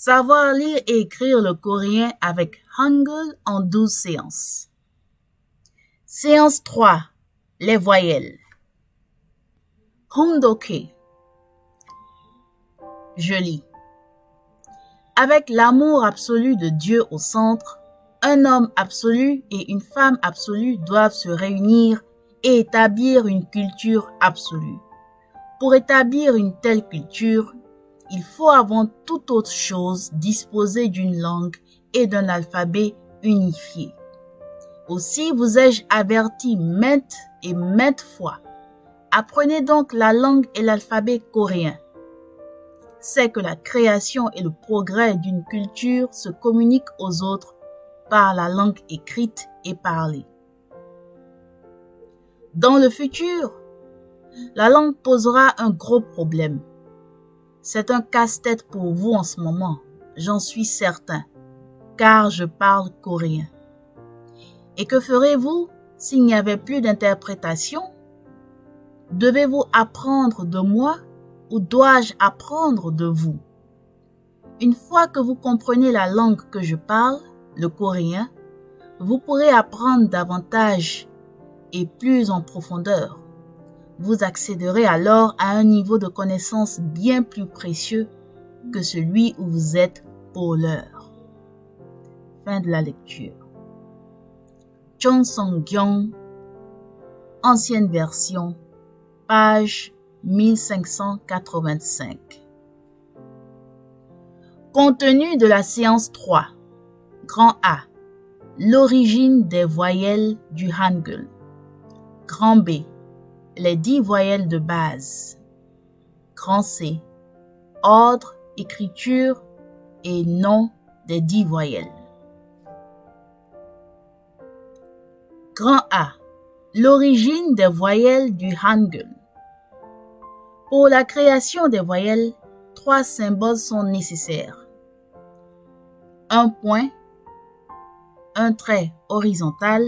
Savoir lire et écrire le coréen avec Hangul en 12 séances. Séance 3. Les voyelles. Hondoke. Je lis. Avec l'amour absolu de Dieu au centre, un homme absolu et une femme absolue doivent se réunir et établir une culture absolue. Pour établir une telle culture, il faut avant toute autre chose disposer d'une langue et d'un alphabet unifié. Aussi vous ai-je averti maintes et maintes fois. Apprenez donc la langue et l'alphabet coréen. C'est que la création et le progrès d'une culture se communiquent aux autres par la langue écrite et parlée. Dans le futur, la langue posera un gros problème. C'est un casse-tête pour vous en ce moment, j'en suis certain, car je parle coréen. Et que ferez-vous s'il n'y avait plus d'interprétation? Devez-vous apprendre de moi ou dois-je apprendre de vous? Une fois que vous comprenez la langue que je parle, le coréen, vous pourrez apprendre davantage et plus en profondeur. Vous accéderez alors à un niveau de connaissance bien plus précieux que celui où vous êtes pour l'heure. Fin de la lecture. Chong Song-kyung, ancienne version, page 1585. Contenu de la séance 3. Grand A. L'origine des voyelles du Hangul. Grand B. Les 10 voyelles de base. Grand C. Ordre, écriture et nom des 10 voyelles. Grand A. L'origine des voyelles du Hangul. Pour la création des voyelles, 3 symboles sont nécessaires. Un point, un trait horizontal,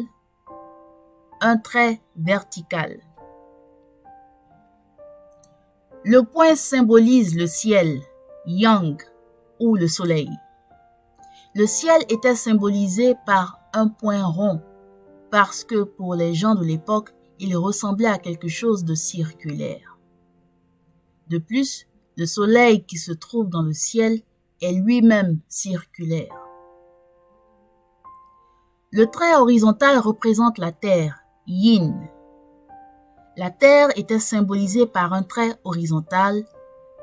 un trait vertical. Le point symbolise le ciel, Yang, ou le soleil. Le ciel était symbolisé par un point rond, parce que pour les gens de l'époque, il ressemblait à quelque chose de circulaire. De plus, le soleil qui se trouve dans le ciel est lui-même circulaire. Le trait horizontal représente la terre, Yin. La terre était symbolisée par un trait horizontal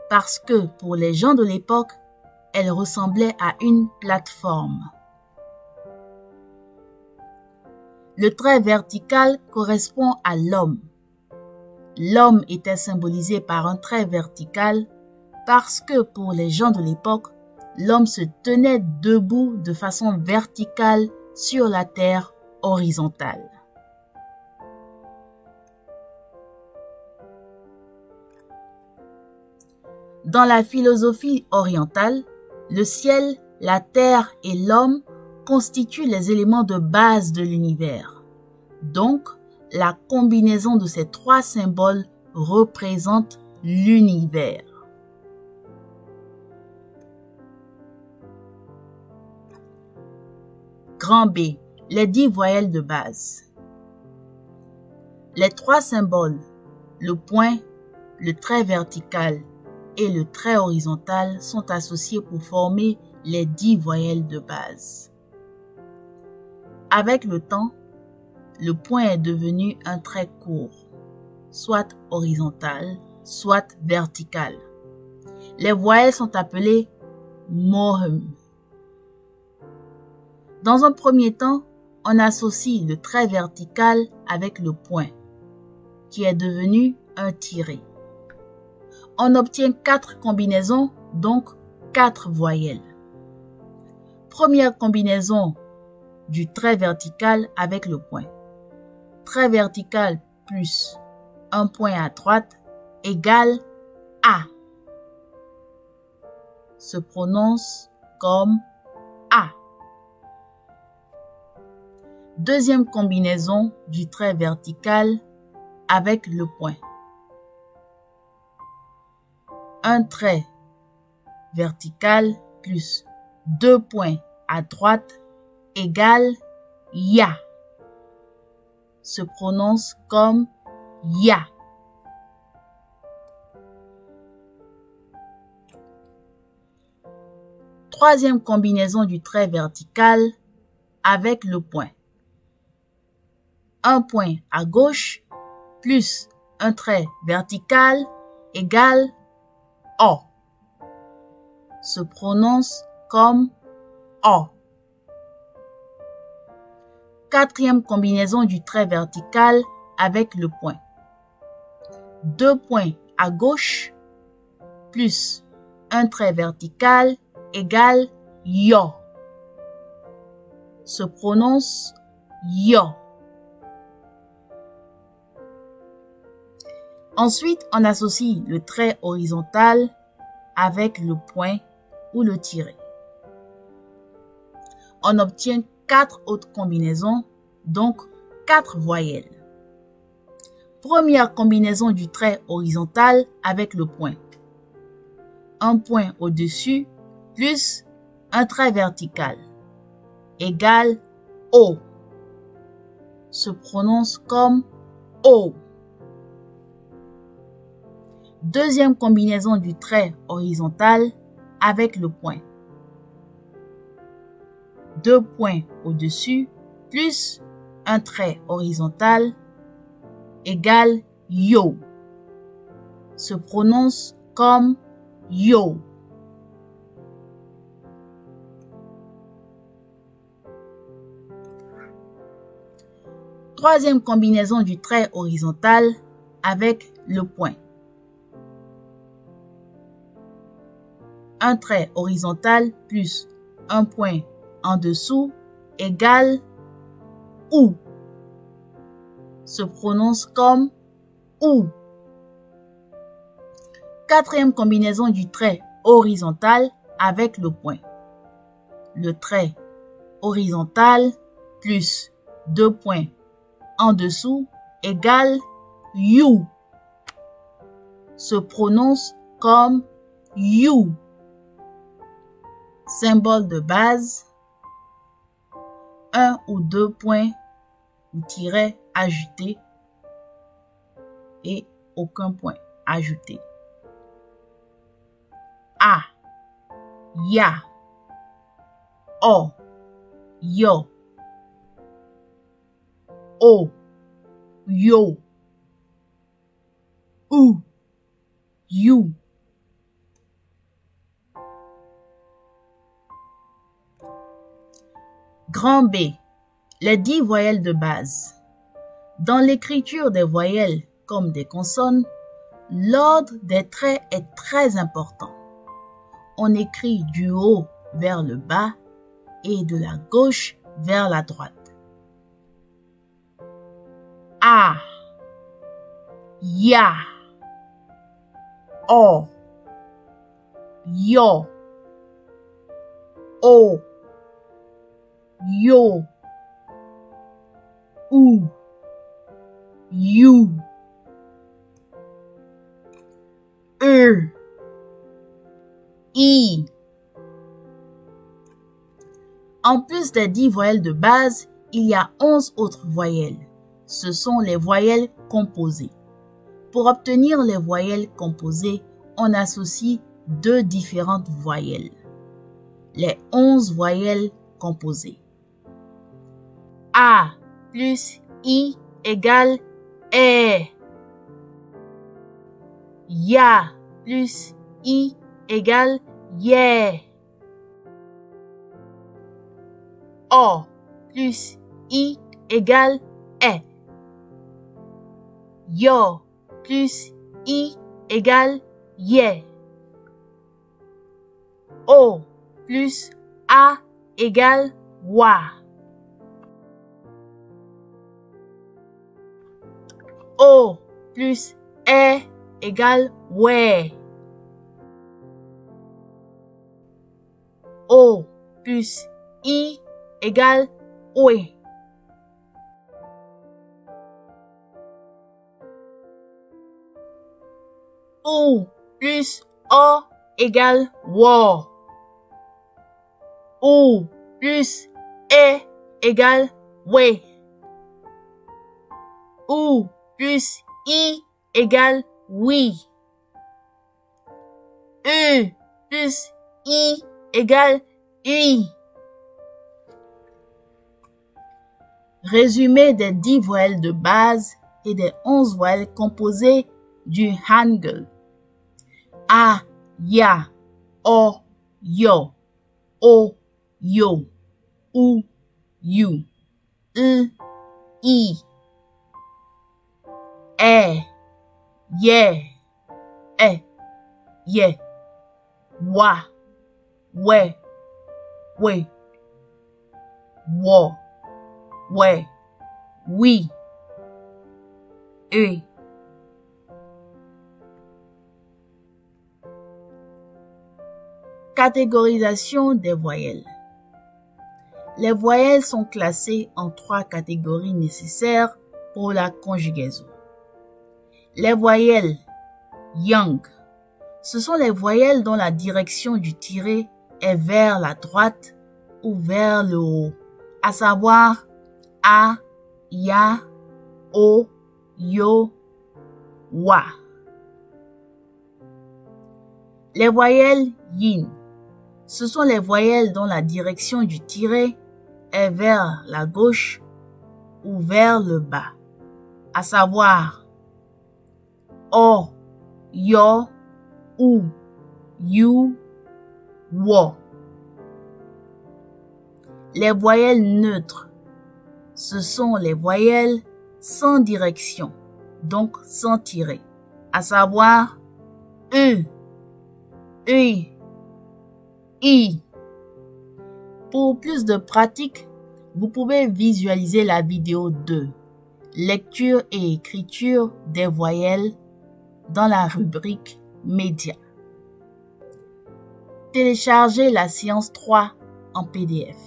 parce que pour les gens de l'époque, elle ressemblait à une plateforme. Le trait vertical correspond à l'homme. L'homme était symbolisé par un trait vertical parce que pour les gens de l'époque, l'homme se tenait debout de façon verticale sur la terre horizontale. Dans la philosophie orientale, le ciel, la terre et l'homme constituent les éléments de base de l'univers. Donc, la combinaison de ces 3 symboles représente l'univers. Grand B. Les 10 voyelles de base. Les 3 symboles, le point, le trait vertical et le trait horizontal sont associés pour former les 10 voyelles de base. Avec le temps, le point est devenu un trait court, soit horizontal, soit vertical. Les voyelles sont appelées mohum. Dans un premier temps, on associe le trait vertical avec le point, qui est devenu un tiret. On obtient 4 combinaisons, donc 4 voyelles. Première combinaison du trait vertical avec le point. Trait vertical plus un point à droite égale A. Se prononce comme A. Deuxième combinaison du trait vertical avec le point. Un trait vertical plus 2 points à droite égale ya. Se prononce comme ya. Troisième combinaison du trait vertical avec le point. Un point à gauche plus un trait vertical égale O. Se prononce comme O. Quatrième combinaison du trait vertical avec le point. 2 points à gauche plus un trait vertical égale yo. Se prononce yo. Ensuite, on associe le trait horizontal avec le point ou le tiret. On obtient 4 autres combinaisons, donc 4 voyelles. Première combinaison du trait horizontal avec le point. Un point au-dessus plus un trait vertical égale O. Se prononce comme O. Deuxième combinaison du trait horizontal avec le point. 2 points au-dessus plus un trait horizontal égale yo. Se prononce comme yo. Troisième combinaison du trait horizontal avec le point. Un trait horizontal plus un point en dessous égale OU. Se prononce comme OU. Quatrième combinaison du trait horizontal avec le point. Le trait horizontal plus 2 points en dessous égale you. Se prononce comme you. Symbole de base. 1 ou 2 points ou tirets ajoutés et aucun point ajouté. A, ya, O, yo, O, yo, ou, you. Grand B, les 10 voyelles de base. Dans l'écriture des voyelles comme des consonnes, l'ordre des traits est très important. On écrit du haut vers le bas et de la gauche vers la droite. A, ya, O, yo, O, yo, ou, you, I. En plus des 10 voyelles de base, il y a 11 autres voyelles. Ce sont les voyelles composées. Pour obtenir les voyelles composées, on associe 2 différentes voyelles. Les 11 voyelles composées. A plus I égale E. Ya plus I égale yeah. O plus I égale E. Yo plus I égale yeah. O plus A égale wa. O plus E égale ouais. O plus I égale oué. O plus O égale wo. ou plus e égale we. Ou plus i égale oui. Plus i égale oui. Résumé des 10 voyelles de base et des 11 voyelles composées du Hangul. A, ya, o, yo, o, yo, u, you, i, ye, ye, wa, we, wo, oui, e. Catégorisation des voyelles. Les voyelles sont classées en 3 catégories nécessaires pour la conjugaison. Les voyelles yang, ce sont les voyelles dont la direction du tiré est vers la droite ou vers le haut, à savoir a, ya, o, yo, wa. Les voyelles yin, ce sont les voyelles dont la direction du tiré est vers la gauche ou vers le bas, à savoir o, yo, u, you, wo. Les voyelles neutres, ce sont les voyelles sans direction, donc sans tiré, à savoir i. Pour plus de pratique, vous pouvez visualiser la vidéo 2, lecture et écriture des voyelles dans la rubrique Médias. Téléchargez la séance 3 en PDF.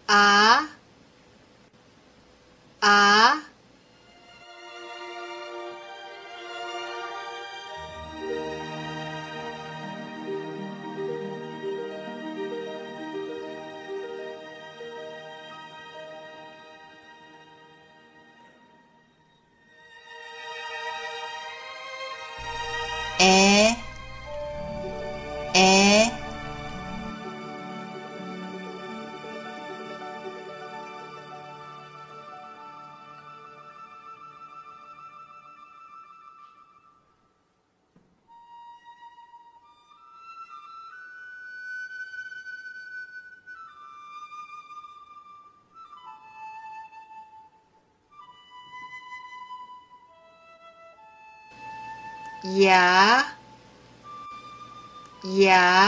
A, E, ya, ye.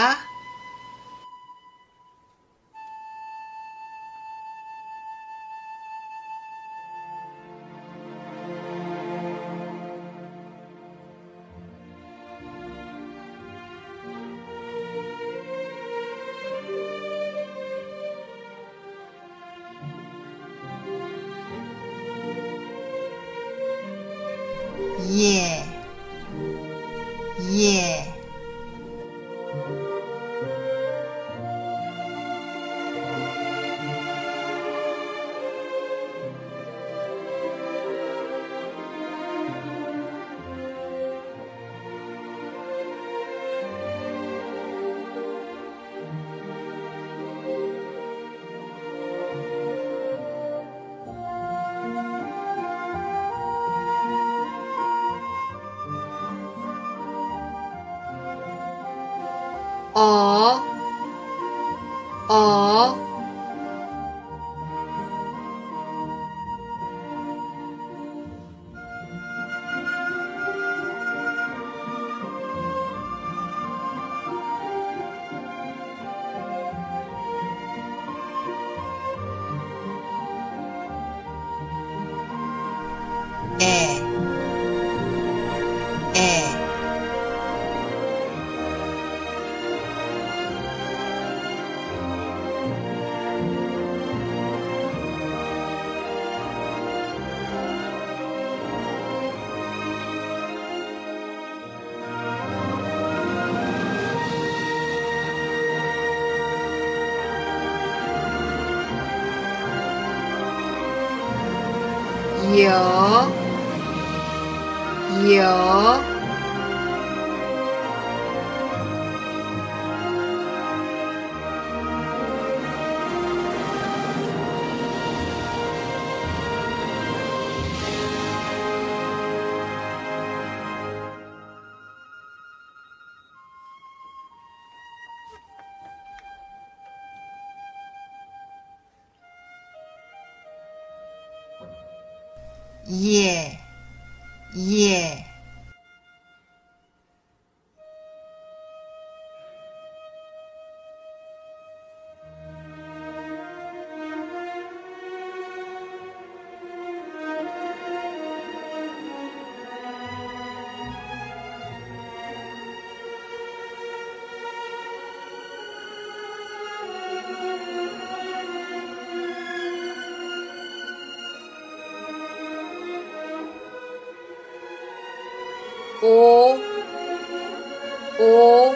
O, est, est. Có, có. Yeah, yeah. Ô, ô.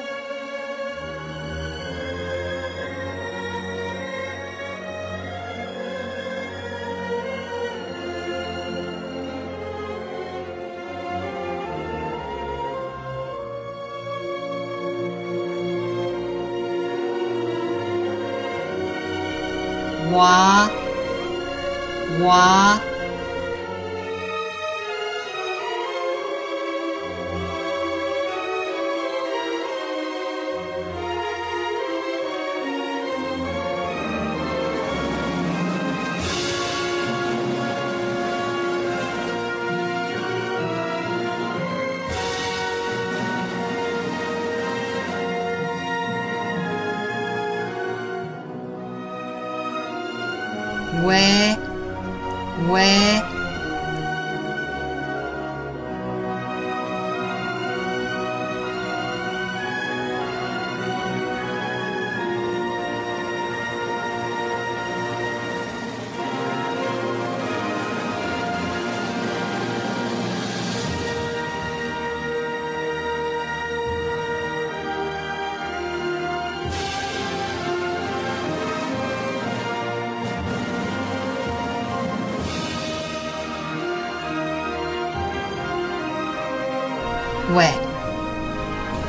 Hóa, hóa. Ouais, ouais. Ouais,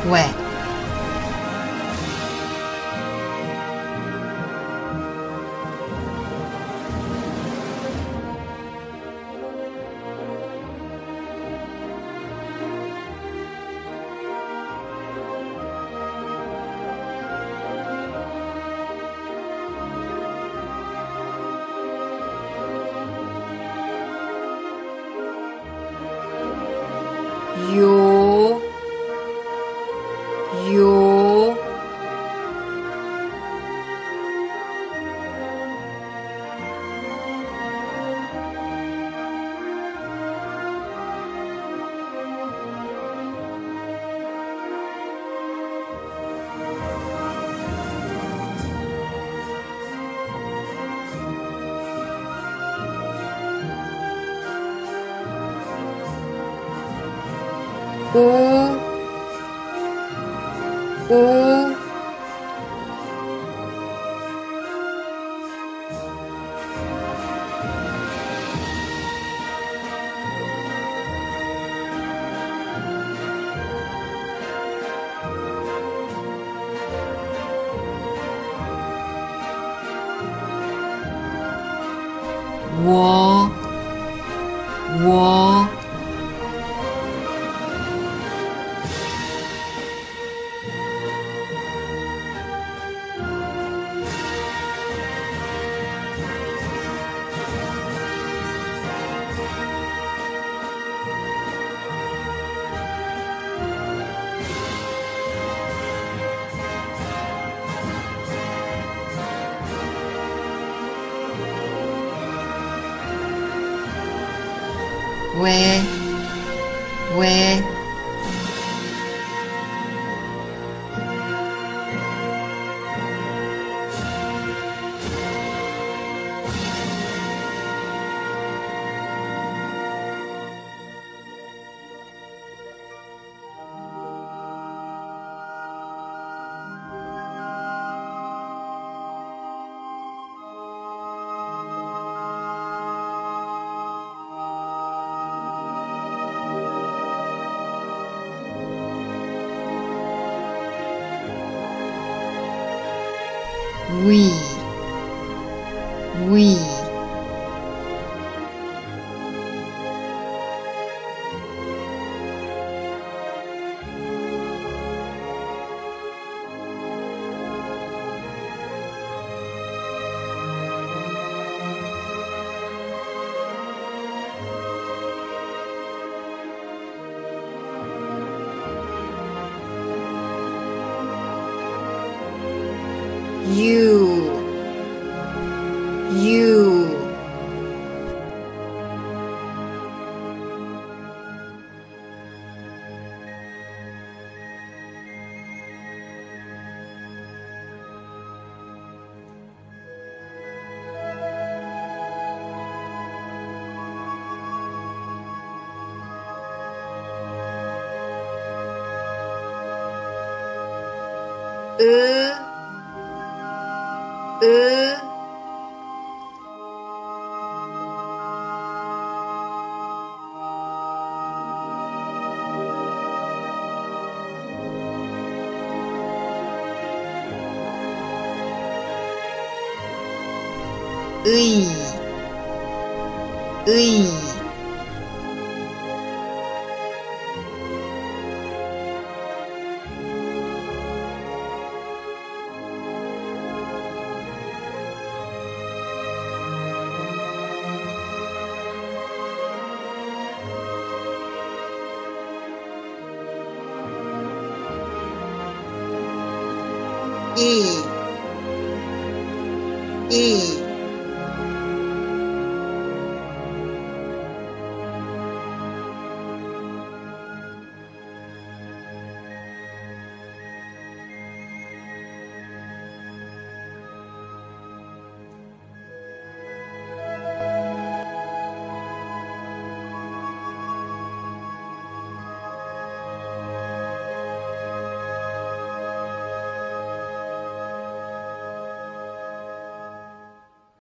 ouais. Yo, yo. Ou, ou. Wo, wo. ouais, ouais, oui, oui, you, eux, oui, oui, et